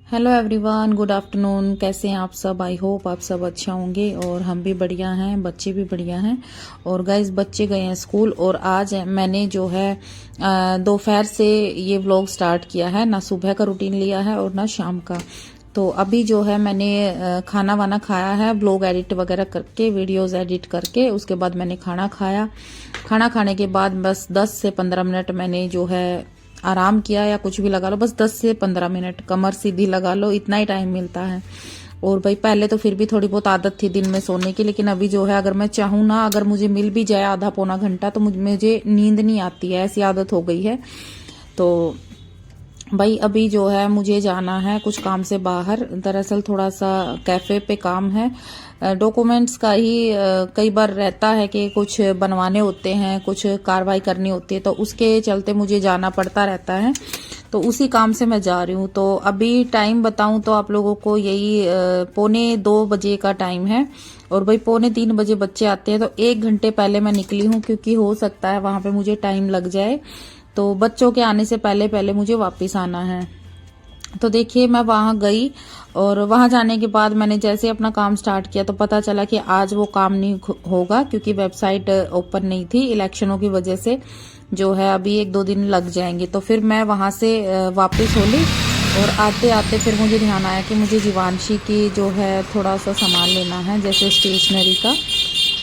Hello everyone, good afternoon. कैसे हैं आप सब? आई होप आप सब अच्छा होंगे और हम भी बढ़िया हैं, बच्चे भी बढ़िया हैं। और गाइस, बच्चे गए हैं स्कूल और आज मैंने जो है दोपहर से ये व्लॉग स्टार्ट किया है। ना सुबह का रूटीन लिया है और ना शाम का। तो अभी जो है मैंने खाना वाना खाया है, व्लॉग एडिट वगैरह करके, वीडियोस एडिट करके, उसके बाद मैंने खाना खाया। खाना खाने के बाद बस 10 से 15 मिनट मैंने जो है आराम किया, या कुछ भी लगा लो, बस 10 से 15 मिनट कमर सीधी लगा लो, इतना ही टाइम मिलता है। और भाई पहले तो फिर भी थोड़ी बहुत आदत थी दिन में सोने की, लेकिन अभी जो है अगर मैं चाहूँ ना, अगर मुझे मिल भी जाए आधा पौना घंटा, तो मुझे नींद नहीं आती है, ऐसी आदत हो गई है। तो भाई अभी जो है मुझे जाना है कुछ काम से बाहर। दरअसल थोड़ा सा कैफे पे काम है, डॉक्यूमेंट्स का ही कई बार रहता है कि कुछ बनवाने होते हैं, कुछ कार्रवाई करनी होती है, तो उसके चलते मुझे जाना पड़ता रहता है। तो उसी काम से मैं जा रही हूँ। तो अभी टाइम बताऊं तो आप लोगों को यही 2:45 का टाइम है। और भाई 2:45 बजे बच्चे आते हैं, तो 1 घंटे पहले मैं निकली हूँ, क्योंकि हो सकता है वहां पे मुझे टाइम लग जाए। तो बच्चों के आने से पहले पहले मुझे वापस आना है। तो देखिए मैं वहां गई और वहां जाने के बाद मैंने जैसे अपना काम स्टार्ट किया, तो पता चला कि आज वो काम नहीं होगा, क्योंकि वेबसाइट ओपन नहीं थी इलेक्शनों की वजह से। जो है अभी 1-2 दिन लग जाएंगे। तो फिर मैं वहां से वापस हो ली। और आते आते फिर मुझे ध्यान आया कि मुझे जीवांशी की जो है थोड़ा सा सामान लेना है, जैसे स्टेशनरी का।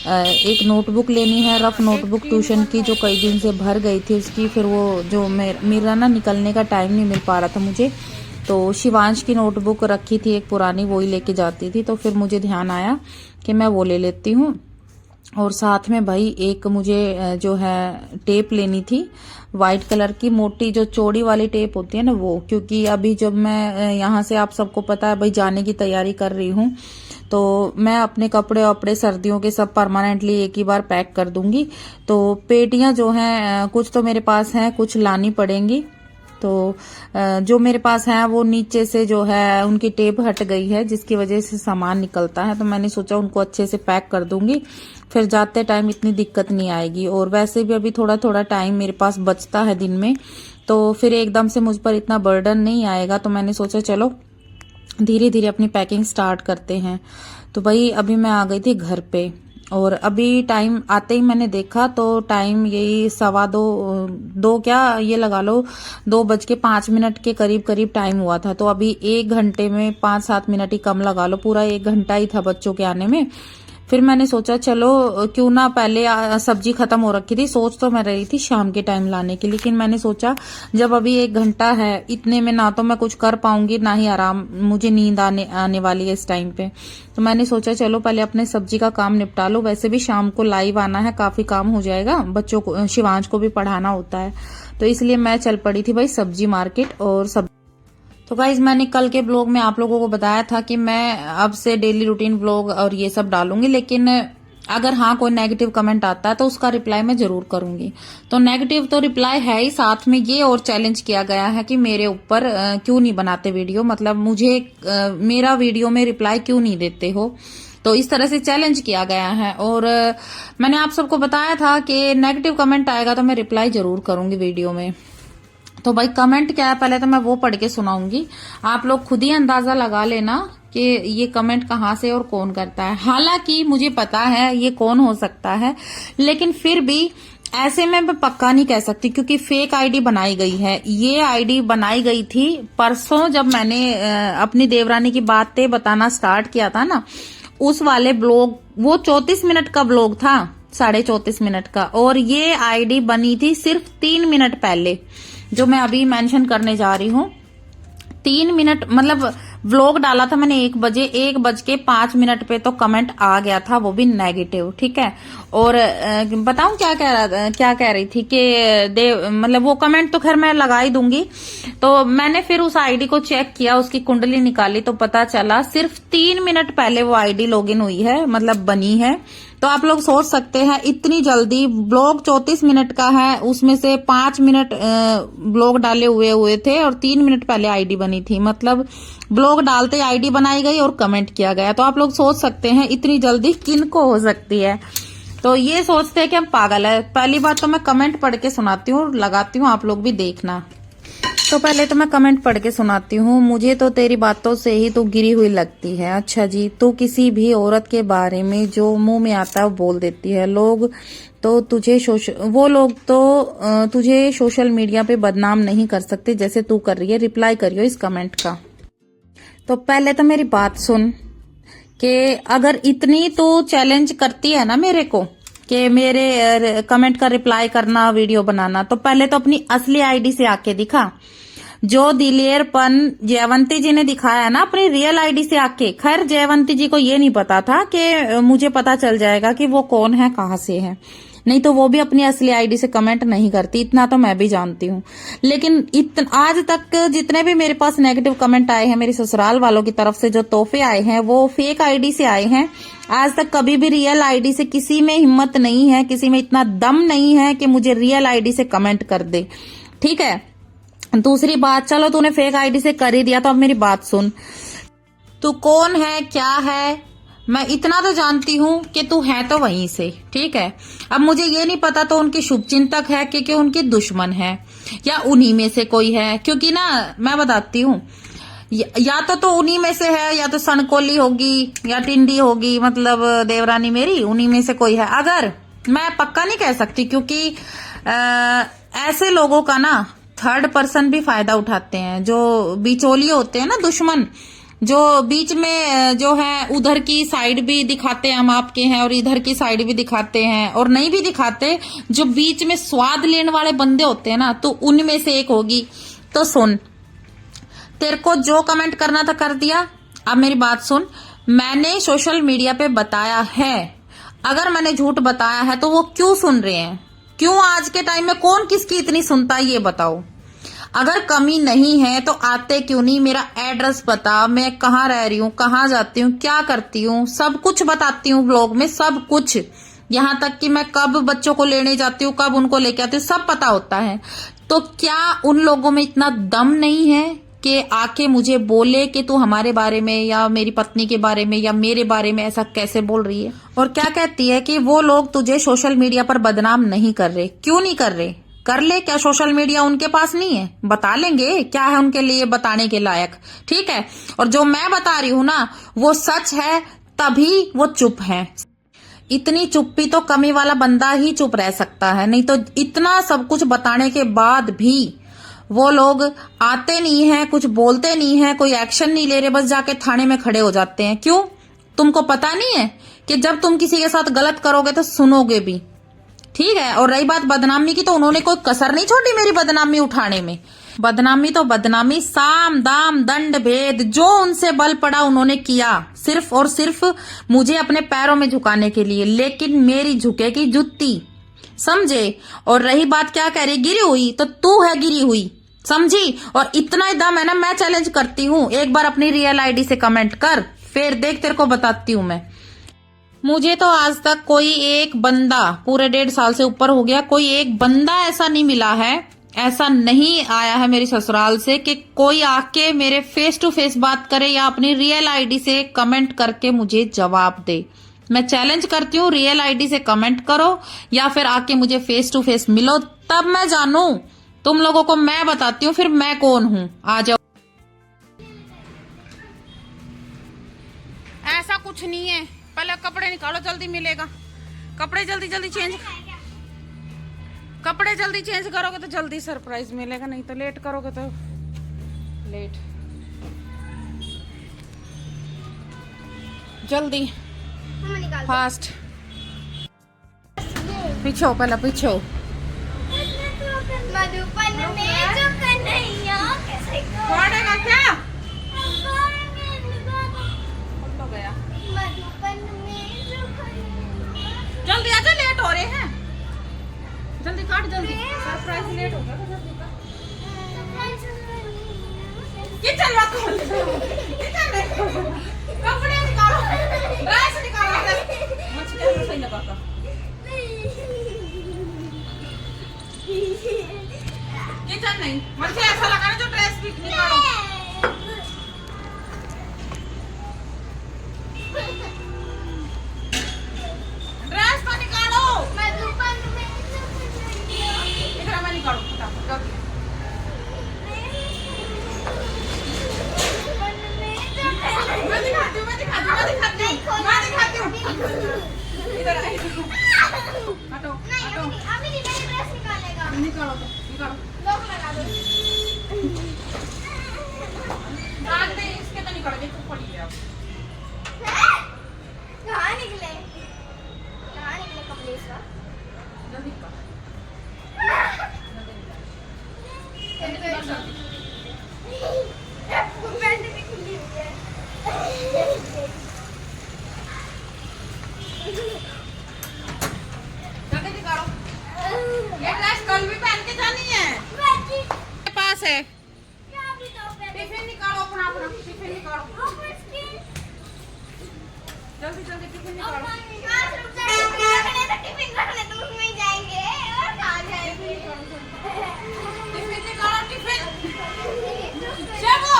एक नोटबुक लेनी है, रफ नोटबुक ट्यूशन की, जो कई दिन से भर गई थी उसकी। फिर वो जो मेरा ना निकलने का टाइम नहीं मिल पा रहा था मुझे, तो शिवांश की नोटबुक रखी थी एक पुरानी, वो ही लेके जाती थी। तो फिर मुझे ध्यान आया कि मैं वो ले लेती हूँ। और साथ में भाई एक मुझे जो है टेप लेनी थी, व्हाइट कलर की मोटी, जो चौड़ी वाली टेप होती है ना वो। क्योंकि अभी जब मैं यहाँ से, आप सबको पता है भाई, जाने की तैयारी कर रही हूँ, तो मैं अपने कपड़े वपड़े सर्दियों के सब परमानेंटली एक ही बार पैक कर दूंगी। तो पेटियां जो हैं कुछ तो मेरे पास हैं, कुछ लानी पड़ेंगी। तो जो मेरे पास है वो नीचे से जो है उनकी टेप हट गई है, जिसकी वजह से सामान निकलता है। तो मैंने सोचा उनको अच्छे से पैक कर दूंगी, फिर जाते टाइम इतनी दिक्कत नहीं आएगी। और वैसे भी अभी थोड़ा थोड़ा टाइम मेरे पास बचता है दिन में, तो फिर एकदम से मुझ पर इतना बर्डन नहीं आएगा। तो मैंने सोचा चलो धीरे धीरे अपनी पैकिंग स्टार्ट करते हैं। तो भाई अभी मैं आ गई थी घर पे, और अभी टाइम आते ही मैंने देखा तो टाइम यही 2:15 क्या ये लगा लो, 2:05 के करीब करीब टाइम हुआ था। तो अभी 1 घंटे में 5-7 मिनट ही कम लगा लो, पूरा 1 घंटा ही था बच्चों के आने में। फिर मैंने सोचा चलो क्यों ना, पहले सब्जी खत्म हो रखी थी, सोच तो मैं रही थी शाम के टाइम लाने की, लेकिन मैंने सोचा जब अभी 1 घंटा है, इतने में ना तो मैं कुछ कर पाऊंगी ना ही आराम, मुझे नींद आने वाली है इस टाइम पे। तो मैंने सोचा चलो पहले अपने सब्जी का काम निपटा लो, वैसे भी शाम को लाइव आना है, काफी काम हो जाएगा, बच्चों को, शिवांश को भी पढ़ाना होता है। तो इसलिए मैं चल पड़ी थी भाई सब्जी मार्केट। और तो गाइज मैंने कल के ब्लॉग में आप लोगों को बताया था कि मैं अब से डेली रूटीन ब्लॉग और ये सब डालूंगी, लेकिन अगर हाँ कोई नेगेटिव कमेंट आता है तो उसका रिप्लाई मैं जरूर करूंगी। तो नेगेटिव तो रिप्लाई है ही, साथ में ये और चैलेंज किया गया है कि मेरे ऊपर क्यों नहीं बनाते वीडियो, मतलब मुझे मेरा वीडियो में रिप्लाई क्यों नहीं देते हो। तो इस तरह से चैलेंज किया गया है। और मैंने आप सबको बताया था कि नेगेटिव कमेंट आएगा तो मैं रिप्लाई जरूर करूंगी वीडियो में। तो भाई कमेंट क्या है, पहले तो मैं वो पढ़ के सुनाऊंगी, आप लोग खुद ही अंदाजा लगा लेना कि ये कमेंट कहाँ से और कौन करता है। हालांकि मुझे पता है ये कौन हो सकता है, लेकिन फिर भी ऐसे में मैं पक्का नहीं कह सकती, क्योंकि फेक आईडी बनाई गई है। ये आईडी बनाई गई थी परसों, जब मैंने अपनी देवरानी की बातें बताना स्टार्ट किया था ना, उस वाले ब्लॉग, वो 34 मिनट का ब्लॉग था, 34.5 मिनट का। और ये आईडी बनी थी सिर्फ 3 मिनट पहले, जो मैं अभी मेंशन करने जा रही हूँ। 3 मिनट मतलब व्लॉग डाला था मैंने 1:05 पे, तो कमेंट आ गया था, वो भी नेगेटिव, ठीक है। और बताऊं क्या कह रही थी कि मतलब वो कमेंट तो खैर मैं लगा ही दूंगी। तो मैंने फिर उस आईडी को चेक किया, उसकी कुंडली निकाली, तो पता चला सिर्फ 3 मिनट पहले वो आईडी लॉगिन हुई है, मतलब बनी है। तो आप लोग सोच सकते हैं इतनी जल्दी, ब्लॉग 34 मिनट का है, उसमें से 5 मिनट ब्लॉग डाले हुए थे और 3 मिनट पहले आईडी बनी थी, मतलब ब्लॉग डालते आईडी बनाई गई और कमेंट किया गया। तो आप लोग सोच सकते हैं इतनी जल्दी किन को हो सकती है। तो ये सोचते हैं कि हम पागल है। पहली बात तो मैं कमेंट पढ़ के सुनाती हूँ और लगाती हूँ, आप लोग भी देखना। तो पहले तो मैं कमेंट पढ़ के सुनाती हूँ। मुझे तो तेरी बातों से ही तू गिरी हुई लगती है। अच्छा जी, तू किसी भी औरत के बारे में जो मुंह में आता है वो बोल देती है। लोग तो तुझे सोशल मीडिया पे बदनाम नहीं कर सकते जैसे तू कर रही है। रिप्लाई करियो इस कमेंट का। तो पहले तो मेरी बात सुन कि अगर इतनी तो चैलेंज करती है ना मेरे को कि मेरे कमेंट का रिप्लाई करना, वीडियो बनाना, तो पहले तो अपनी असली आईडी से आके दिखा। जो दिलेरपन जयवंती जी ने दिखाया है ना अपनी रियल आईडी से आके। खैर जयवंती जी को ये नहीं पता था कि मुझे पता चल जाएगा कि वो कौन है, कहाँ से है, नहीं तो वो भी अपनी असली आईडी से कमेंट नहीं करती, इतना तो मैं भी जानती हूँ। लेकिन आज तक जितने भी मेरे पास नेगेटिव कमेंट आए हैं मेरे ससुराल वालों की तरफ से, जो तोहफे आए हैं वो फेक आईडी से आए हैं। आज तक कभी भी रियल आईडी से किसी में हिम्मत नहीं है, किसी में इतना दम नहीं है कि मुझे रियल आईडी से कमेंट कर दे। ठीक है, दूसरी बात, चलो तूने फेक आईडी से कर ही दिया तो अब मेरी बात सुन। तू कौन है, क्या है, मैं इतना तो जानती हूँ कि तू है तो वहीं से। ठीक है, अब मुझे ये नहीं पता तो उनके शुभचिंतक है कि उनके दुश्मन है या उन्हीं में से कोई है। क्योंकि ना मैं बताती हूँ, या तो उन्हीं में से है, या तो सनकोली होगी या टिंडी होगी, मतलब देवरानी मेरी, उन्हीं में से कोई है। अगर मैं पक्का नहीं कह सकती क्योंकि ऐसे लोगों का ना थर्ड पर्सन भी फायदा उठाते हैं। जो बिचौलिए होते हैं ना, दुश्मन, जो बीच में जो है उधर की साइड भी दिखाते हैं हम आपके हैं और इधर की साइड भी दिखाते हैं, और नहीं भी दिखाते, जो बीच में स्वाद लेने वाले बंदे होते हैं ना, तो उनमें से एक होगी। तो सुन, तेरे को जो कमेंट करना था कर दिया। अब मेरी बात सुन, मैंने सोशल मीडिया पे बताया है। अगर मैंने झूठ बताया है तो वो क्यों सुन रहे हैं? क्यों आज के टाइम में कौन किसकी इतनी सुनता है ये बताओ। अगर कमी नहीं है तो आते क्यों नहीं? मेरा एड्रेस बता, मैं कहाँ रह रही हूँ, कहाँ जाती हूँ, क्या करती हूँ, सब कुछ बताती हूँ ब्लॉग में, सब कुछ। यहाँ तक कि मैं कब बच्चों को लेने जाती हूँ, कब उनको लेके आती हूँ, सब पता होता है। तो क्या उन लोगों में इतना दम नहीं है कि आके मुझे बोले कि तू हमारे बारे में या मेरी पत्नी के बारे में या मेरे बारे में ऐसा कैसे बोल रही है? और क्या कहती है कि वो लोग तुझे सोशल मीडिया पर बदनाम नहीं कर रहे। क्यों नहीं कर रहे? कर ले, क्या सोशल मीडिया उनके पास नहीं है? बता लेंगे, क्या है उनके लिए बताने के लायक। ठीक है, और जो मैं बता रही हूं ना वो सच है, तभी वो चुप है। इतनी चुप्पी तो कमी वाला बंदा ही चुप रह सकता है, नहीं तो इतना सब कुछ बताने के बाद भी वो लोग आते नहीं है, कुछ बोलते नहीं है, कोई एक्शन नहीं ले रहे, बस जाके थाने में खड़े हो जाते हैं। क्यों? तुमको पता नहीं है कि जब तुम किसी के साथ गलत करोगे तो सुनोगे भी। ठीक है, और रही बात बदनामी की, तो उन्होंने कोई कसर नहीं छोड़ी मेरी बदनामी उठाने में। बदनामी तो बदनामी, साम दाम दंड भेद जो उनसे बल पड़ा उन्होंने किया, सिर्फ और सिर्फ मुझे अपने पैरों में झुकाने के लिए। लेकिन मेरी झुकेगी जुत्ती, समझे? और रही बात क्या कह रही, गिरी हुई, तो तू है गिरी हुई, समझी? और इतना ही दम है ना, मैं चैलेंज करती हूँ, एक बार अपनी रियल आईडी से कमेंट कर, फिर देख तेरे को बताती हूँ मैं। मुझे तो आज तक कोई एक बंदा, पूरे 1.5 साल से ऊपर हो गया, कोई एक बंदा ऐसा नहीं मिला है, ऐसा नहीं आया है मेरे ससुराल से कि कोई आके मेरे फेस टू फेस बात करे या अपनी रियल आईडी से कमेंट करके मुझे जवाब दे। मैं चैलेंज करती हूँ, रियल आईडी से कमेंट करो या फिर आके मुझे फेस टू फेस मिलो, तब मैं जानू। तुम लोगों को मैं बताती हूँ फिर मैं कौन हूँ। आ जाओ। ऐसा कुछ नहीं है, पहले कपड़े निकालो, जल्दी मिलेगा। कपड़े जल्दी जल्दी चेंज, कपड़े जल्दी चेंज करोगे तो जल्दी सरप्राइज मिलेगा, नहीं तो लेट करोगे तो लेट। जल्दी फास्ट, पीछे हो, पहले पीछे हो। मधुबन में जो कन्हैया कैसे पड़ेगा क्या? मधुबन में जो कन्हैया। जल्दी आजा, लेट हो रहे हैं, जल्दी काट, जल्दी सरप्राइज लेट होगा तो जल्दी काट। किचन में खोल, किचन में कपड़े निकालो, ड्रेस निकालो, मच्छी कैसे सही लगा का। किचन नहीं, मुझे ऐसा लगा ना जो ड्रेस भी निकालो। ड्रेस तो निकालो, मधुबन में जो कन्हैया। इधर मैं निकालो फटाफट, जल्दी। हटो नहीं हटो, अभी नहीं मेरी ड्रेस निकालेगा निकालो तो निकालो। लॉक लगा दो आज नहीं, इसके तो निकालो, ये तो पड़ी है अब। कहाँ निकले कमलेश्वर जल्दी निकालो। पैंट भी खुली हुई है जल्दी निकालो। ये ड्रेस कल भी पहन के जानी है। मेरे पास है। टिफिन निकालो अपना अपना, टिफिन निकालो। जल्दी जल्दी टिफिन निकालो। टिफिन रखने तो उसमें ही जाएंगे और कहाँ जाएंगे टिफिन निकालो, टिफिन। चलो।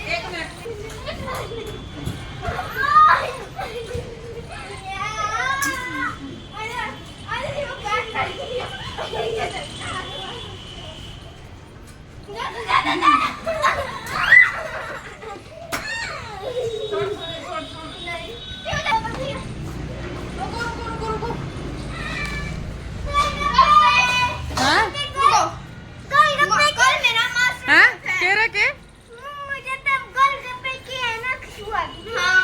एक मिनट। रुको रुको रुको रुको। हाँ? हाँ? कह रहे के? मुझे तब गोलगप्पे की है ना खुशबू आ गई। हाँ,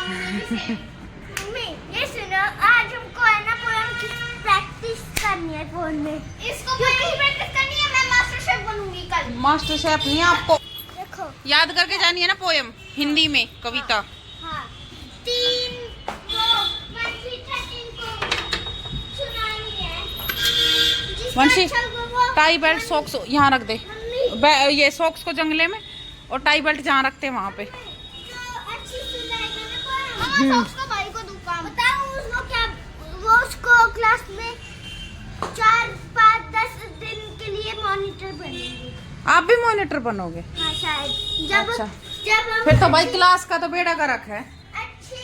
मम्मी, ये सुनो, आज हमको है ना पोएम की प्रैक्टिस करनी है फोन में। इसको पोएम की प्रैक्टिस करनी है, मैं मास्टर शेफ बनूंगी कल। मास्टर शेफ नहीं, आपको देखो। याद करके जानी है ना पोयम, हिंदी में कविता। हाँ, 3 को 1 3 13 को सुनानी है। जिसका वंशी, अच्छा होगा वो- टाई बेल्ट सॉक्स यहाँ रख दे। मम्मी, ये सॉक्स को जंगले में, और टाई बेल्ट जहाँ रखते हैं वहाँ पे। जो अच्छी सुनाएगा ना पोएम, मम्मा उसको भाई को दूँ काम। बताऊँ उसको क्या, वो उसको क्लास में 4 5 10 दिन के लिए मॉनिटर बनेंगे। आप भी मॉनिटर बनोगे? हाँ शायद, जब अच्छा। जब हम फिर तो भाई क्लास का तो बेड़ा गर्क है। अच्छी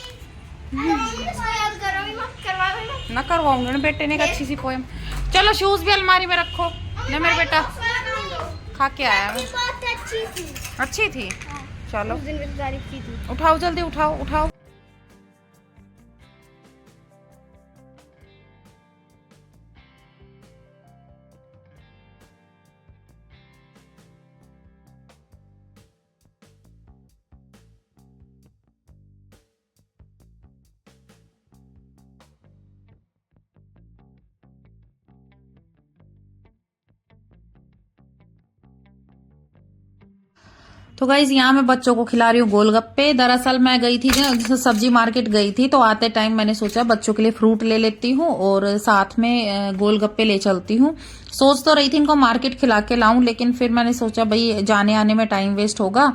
इसको याद करो, मत करवा देना। न करवाऊंगी ना बेटे ने एक अच्छी सी पोयम। चलो शूज भी अलमारी में रखो ना मेरे बेटा। खा के आया मैं। बहुत अच्छी थी। अच्छी थी। चलो उस दिन मेरी तारीफ की थी। उठाओ, जल्दी उठाओ उठाओ। तो गाइज यहाँ मैं बच्चों को खिला रही हूँ गोलगप्पे। दरअसल मैं गई थी जैसे सब्जी मार्केट गई थी, तो आते टाइम मैंने सोचा बच्चों के लिए फ्रूट ले लेती हूँ और साथ में गोलगप्पे ले चलती हूँ। सोच तो रही थी इनको मार्केट खिला के लाऊं, लेकिन फिर मैंने सोचा भाई जाने आने में टाइम वेस्ट होगा,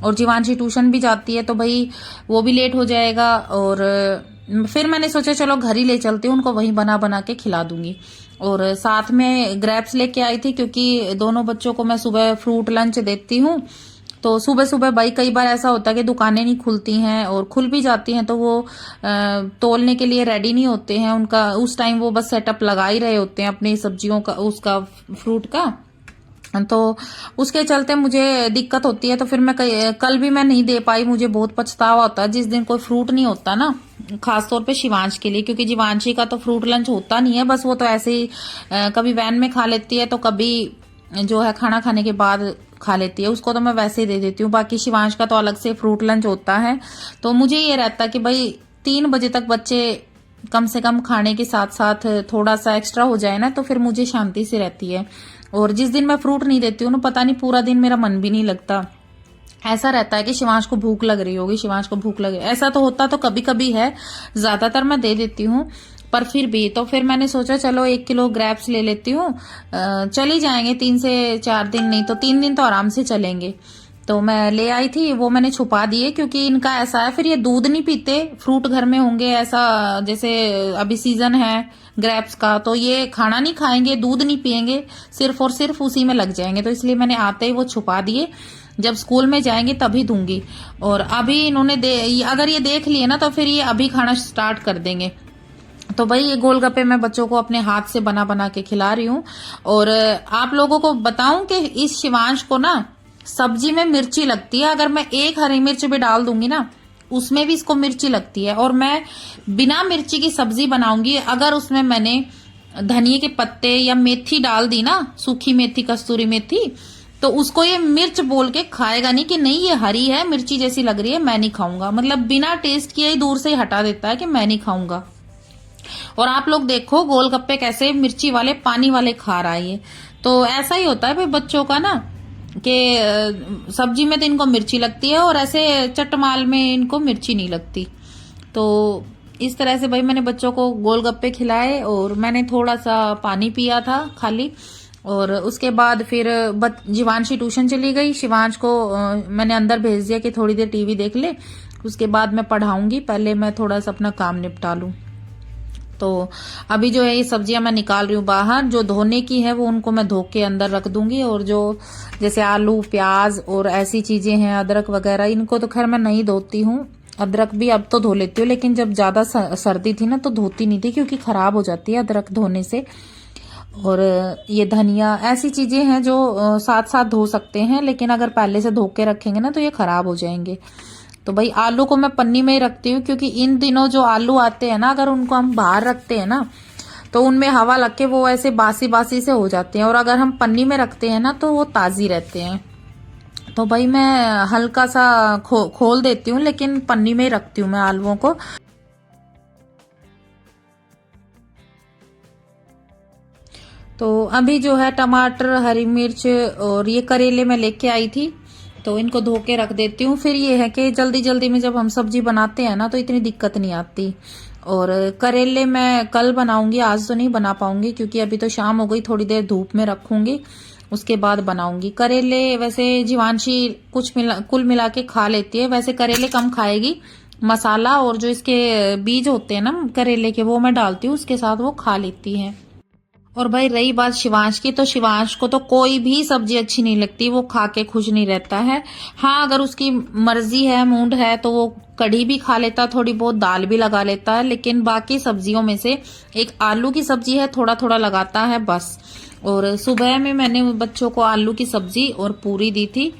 और जीवांशी ट्यूशन भी जाती है तो भाई वो भी लेट हो जाएगा। और फिर मैंने सोचा चलो घर ही ले चलती हूँ, उनको वहीं बना बना के खिला दूंगी। और साथ में ग्रेप्स लेके आई थी, क्योंकि दोनों बच्चों को मैं सुबह फ्रूट लंच देती हूँ। तो सुबह सुबह भाई कई बार ऐसा होता है कि दुकानें नहीं खुलती हैं, और खुल भी जाती हैं तो वो तोलने के लिए रेडी नहीं होते हैं। उनका उस टाइम वो बस सेटअप लगा ही रहे होते हैं अपनी सब्जियों का, उसका फ्रूट का। तो उसके चलते मुझे दिक्कत होती है। तो फिर मैं कल भी मैं नहीं दे पाई। मुझे बहुत पछतावा होता है जिस दिन कोई फ्रूट नहीं होता ना, खासतौर पे शिवांश के लिए, क्योंकि जीवांशी का तो फ्रूट लंच होता नहीं है। बस वो तो ऐसे ही कभी वैन में खा लेती है, तो कभी जो है खाना खाने के बाद खा लेती है। उसको तो मैं वैसे ही दे देती हूँ। बाकी शिवांश का तो अलग से फ्रूट लंच होता है। तो मुझे ये रहता है कि भाई 3 बजे तक बच्चे कम से कम खाने के साथ साथ थोड़ा सा एक्स्ट्रा हो जाए ना, तो फिर मुझे शांति से रहती है। और जिस दिन मैं फ्रूट नहीं देती हूँ ना, पता नहीं पूरा दिन मेरा मन भी नहीं लगता। ऐसा रहता है कि शिवांश को भूख लग रही होगी, शिवांश को भूख लगे। ऐसा तो होता तो कभी कभी है, ज्यादातर मैं दे देती हूँ, पर फिर भी। तो फिर मैंने सोचा चलो 1 किलो ग्रेप्स ले लेती हूँ, चली जाएंगे 3 से 4 दिन, नहीं तो 3 दिन तो आराम से चलेंगे। तो मैं ले आई थी, वो मैंने छुपा दिए, क्योंकि इनका ऐसा है फिर ये दूध नहीं पीते, फ्रूट घर में होंगे ऐसा, जैसे अभी सीजन है ग्रेप्स का, तो ये खाना नहीं खाएंगे, दूध नहीं पियेंगे, सिर्फ और सिर्फ उसी में लग जाएंगे। तो इसलिए मैंने आते ही वो छुपा दिए, जब स्कूल में जाएंगे तभी दूंगी। और अभी इन्होंने अगर ये देख लिए ना, तो फिर ये अभी खाना स्टार्ट कर देंगे। तो भाई ये गोलगप्पे मैं बच्चों को अपने हाथ से बना बना के खिला रही हूँ। और आप लोगों को बताऊं कि इस शिवांश को ना सब्जी में मिर्ची लगती है। अगर मैं 1 हरी मिर्च भी डाल दूंगी ना, उसमें भी इसको मिर्ची लगती है। और मैं बिना मिर्ची की सब्जी बनाऊंगी, अगर उसमें मैंने धनिए के पत्ते या मेथी डाल दी ना, सूखी मेथी, कस्तूरी मेथी, तो उसको ये मिर्च बोल के खाएगा नहीं कि नहीं ये हरी है, मिर्ची जैसी लग रही है, मैं नहीं खाऊंगा। मतलब बिना टेस्ट किए ही दूर से ही हटा देता है कि मैं नहीं खाऊंगा। और आप लोग देखो गोलगप्पे कैसे मिर्ची वाले, पानी वाले खा रहा है ये। तो ऐसा ही होता है भाई बच्चों का ना, कि सब्जी में तो इनको मिर्ची लगती है और ऐसे चटमाल में इनको मिर्ची नहीं लगती। तो इस तरह से भाई मैंने बच्चों को गोलगप्पे खिलाए और मैंने थोड़ा सा पानी पिया था खाली। और उसके बाद फिर जीवांशी ट्यूशन चली गई। शिवांश को मैंने अंदर भेज दिया कि थोड़ी देर टीवी देख ले, उसके बाद मैं पढ़ाऊंगी, पहले मैं थोड़ा सा अपना काम निपटा लूं। तो अभी जो है ये सब्जियां मैं निकाल रही हूँ बाहर, जो धोने की है वो उनको मैं धो के अंदर रख दूंगी। और जो जैसे आलू, प्याज और ऐसी चीजें हैं, अदरक वगैरह, इनको तो खैर मैं नहीं धोती हूँ। अदरक भी अब तो धो लेती हूँ, लेकिन जब ज्यादा सर्दी थी ना तो धोती नहीं थी, क्योंकि खराब हो जाती है अदरक धोने से। और ये धनिया, ऐसी चीजें हैं जो साथ साथ धो सकते हैं, लेकिन अगर पहले से धो के रखेंगे ना तो ये खराब हो जाएंगे। तो भाई आलू को मैं पन्नी में ही रखती हूँ, क्योंकि इन दिनों जो आलू आते हैं ना, अगर उनको हम बाहर रखते हैं ना तो उनमें हवा लग के वो ऐसे बासी बासी से हो जाते हैं, और अगर हम पन्नी में रखते हैं ना तो वो ताजी रहते हैं। तो भाई मैं हल्का सा खोल देती हूँ, लेकिन पन्नी में ही रखती हूँ मैं आलूओं को। तो अभी जो है टमाटर, हरी मिर्च और ये करेले मैं लेके आई थी, तो इनको धो के रख देती हूँ। फिर ये है कि जल्दी जल्दी में जब हम सब्जी बनाते हैं ना तो इतनी दिक्कत नहीं आती। और करेले मैं कल बनाऊंगी, आज तो नहीं बना पाऊंगी, क्योंकि अभी तो शाम हो गई, थोड़ी देर धूप में रखूंगी, उसके बाद बनाऊंगी। करेले वैसे जीवांशी कुल मिला के खा लेती है, वैसे करेले कम खाएगी। मसाला और जो इसके बीज होते हैं ना करेले के, वो मैं डालती हूँ उसके साथ, वो खा लेती है। और भाई रही बात शिवांश की, तो शिवांश को तो कोई भी सब्जी अच्छी नहीं लगती, वो खा के खुश नहीं रहता है। हाँ, अगर उसकी मर्जी है, मूड है, तो वो कढ़ी भी खा लेता, थोड़ी बहुत दाल भी लगा लेता है, लेकिन बाकी सब्जियों में से एक आलू की सब्जी है, थोड़ा थोड़ा लगाता है बस। और सुबह में मैंने बच्चों को आलू की सब्जी और पूरी दी थी,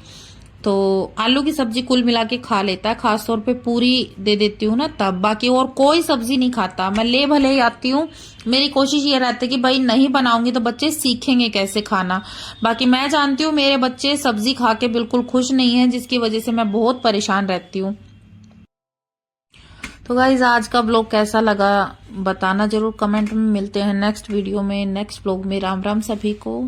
तो आलू की सब्जी कुल मिला के खा लेता है, खासतौर पे पूरी दे देती हूँ ना तब। बाकी और कोई सब्जी नहीं खाता। मैं ले भले ही आती हूँ, मेरी कोशिश ये रहती है कि भाई नहीं बनाऊंगी तो बच्चे सीखेंगे कैसे खाना। बाकी मैं जानती हूँ मेरे बच्चे सब्जी खा के बिल्कुल खुश नहीं है, जिसकी वजह से मैं बहुत परेशान रहती हूँ। तो गाइज आज का ब्लॉग कैसा लगा बताना जरूर कमेंट में। मिलते हैं नेक्स्ट वीडियो में, नेक्स्ट ब्लॉग में। राम राम सभी को।